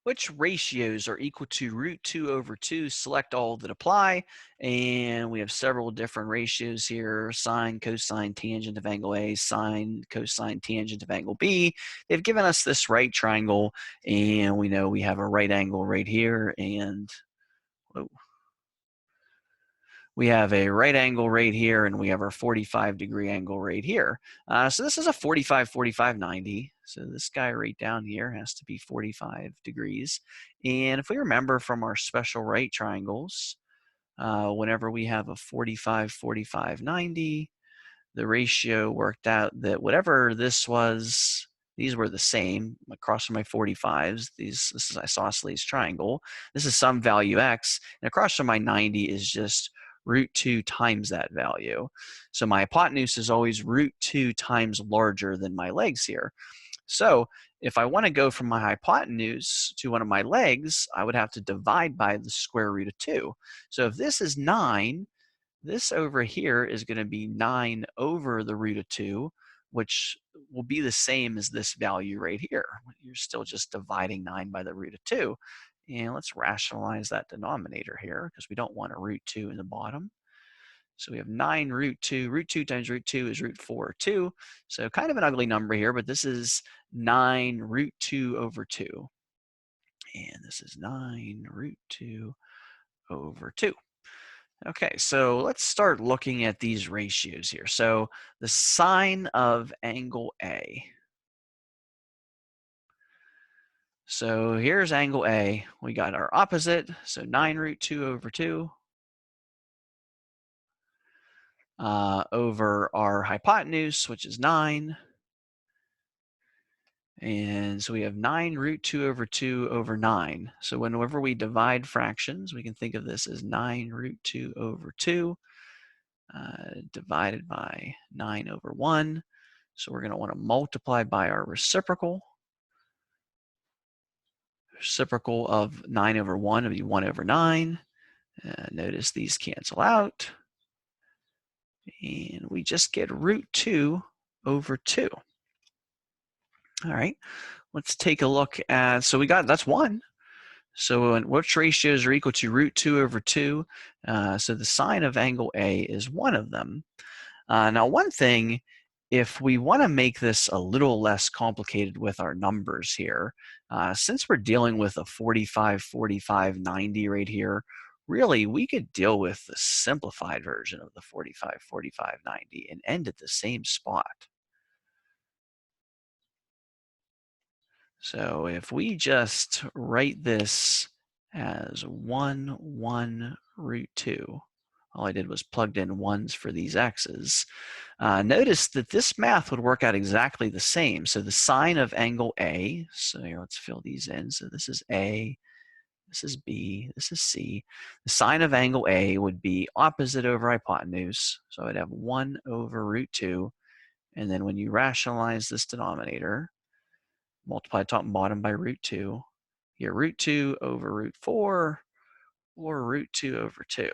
Which ratios are equal to root 2 over 2? Select all that apply. And we have several different ratios here: sine, cosine, tangent of angle A, sine, cosine, tangent of angle B. They've given us this right triangle, and we know we have a right angle right here, and we have a right angle right here, and we have our 45-degree angle right here. So this is a 45, 45, 90. So this guy right down here has to be 45 degrees. And if we remember from our special right triangles, whenever we have a 45, 45, 90, the ratio worked out that whatever this was, these were the same across from my 45s. This is isosceles triangle. This is some value x, and across from my 90 is just root 2 times that value. So my hypotenuse is always root 2 times larger than my legs here. So if I want to go from my hypotenuse to one of my legs, I would have to divide by the square root of 2. So if this is 9, this over here is going to be 9 over the root of 2, which will be the same as this value right here. You're still just dividing 9 by the root of 2. And let's rationalize that denominator here, because we don't want a root 2 in the bottom. So we have 9 root 2. Root 2 times root 2 is root 4, 2. So kind of an ugly number here, but this is 9 root 2 over 2. And this is 9 root 2 over 2. Okay, so let's start looking at these ratios here. So the sine of angle A. So here's angle A. We got our opposite, so 9 root 2 over 2 over our hypotenuse, which is 9. And so we have 9 root 2 over 2 over 9. So whenever we divide fractions, we can think of this as 9 root 2 over 2 divided by 9 over 1. So we're going to want to multiply by our reciprocal. Reciprocal of 9 over 1 would be 1 over 9. Notice these cancel out. And we just get root 2 over 2. All right, let's take a look at, so we got, that's 1. So which ratios are equal to root 2 over 2? So the sine of angle A is one of them. Now, one thing, if we want to make this a little less complicated with our numbers here, since we're dealing with a 45, 45, 90 right here, really we could deal with the simplified version of the 45, 45, 90 and end at the same spot. So if we just write this as 1, 1, root 2, all I did was plugged in 1s for these x's. Notice that this math would work out exactly the same. So the sine of angle A, so here, let's fill these in. So this is A, this is B, this is C. The sine of angle A would be opposite over hypotenuse. So I'd have 1 over root 2. And then when you rationalize this denominator, multiply top and bottom by root 2. Here, root 2 over root 4, or root 2 over 2.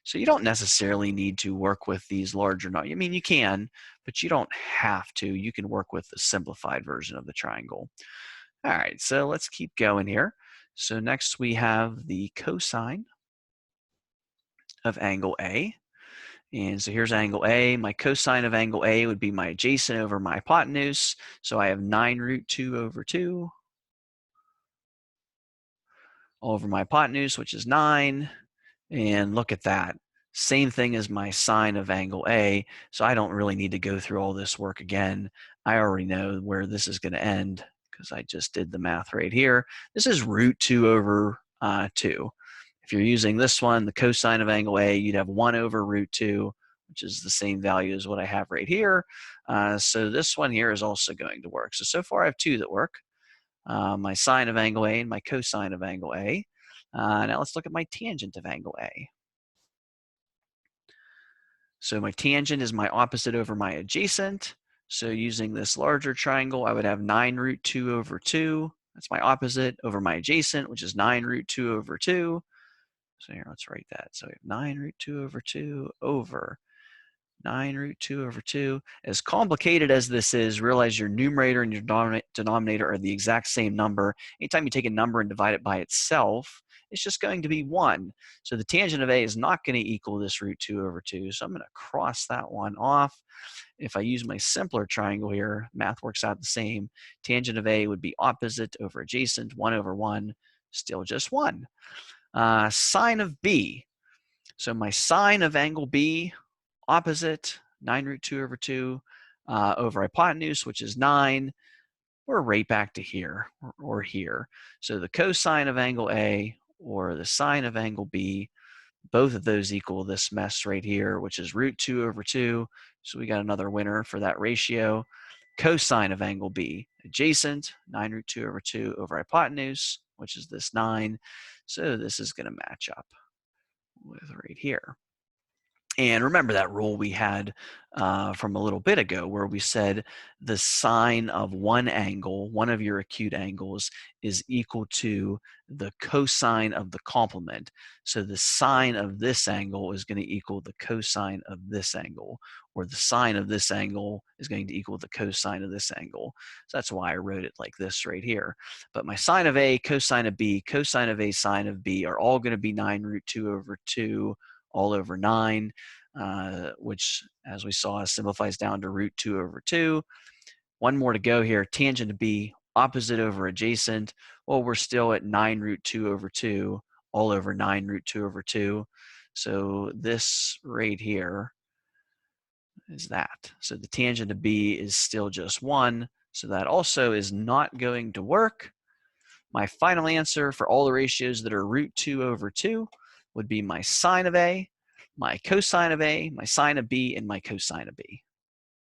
So you don't necessarily need to work with these larger numbers. I mean, you can, but you don't have to. You can work with the simplified version of the triangle. All right, so let's keep going here. So next we have the cosine of angle A. And so here's angle A. My cosine of angle A would be my adjacent over my hypotenuse. So I have 9 root 2 over 2 over my hypotenuse, which is 9. And look at that. Same thing as my sine of angle A. So I don't really need to go through all this work again. I already know where this is going to end because I just did the math right here. This is root 2 over 2. If you're using this one, the cosine of angle A, you'd have 1 over root 2, which is the same value as what I have right here. So this one here is also going to work. So far I have 2 that work. My sine of angle A and my cosine of angle A. Now let's look at my tangent of angle A. So my tangent is my opposite over my adjacent. So using this larger triangle, I would have 9 root 2 over 2. That's my opposite over my adjacent, which is 9 root 2 over 2. So here, let's write that. So we have 9 root 2 over 2 over 9 root 2 over 2. As complicated as this is, realize your numerator and your denominator are the exact same number. Anytime you take a number and divide it by itself, it's just going to be 1. So the tangent of A is not going to equal this root 2 over 2. So I'm going to cross that one off. If I use my simpler triangle here, math works out the same. Tangent of A would be opposite over adjacent, 1 over 1, still just 1. Sine of B. So my sine of angle B, opposite, 9 root 2 over 2, over hypotenuse, which is 9. We're right back to here, or here. So the cosine of angle A or the sine of angle B, both of those equal this mess right here, which is root 2 over 2. So we got another winner for that ratio. Cosine of angle B, adjacent, 9 root 2 over 2 over hypotenuse, which is this 9. So this is going to match up with right here. And remember that rule we had from a little bit ago where we said the sine of one angle, one of your acute angles, is equal to the cosine of the complement. So the sine of this angle is going to equal the cosine of this angle, or the sine of this angle is going to equal the cosine of this angle. So that's why I wrote it like this right here. But my sine of A, cosine of B, cosine of A, sine of B are all going to be 9 root 2 over 2 all over 9, which, as we saw, simplifies down to root 2 over 2. One more to go here. Tangent of B, opposite over adjacent. Well, we're still at 9 root 2 over 2, all over 9 root 2 over 2. So this right here is that. So the tangent of B is still just 1. So that also is not going to work. My final answer for all the ratios that are root 2 over 2 would be my sine of A, my cosine of A, my sine of B, and my cosine of B.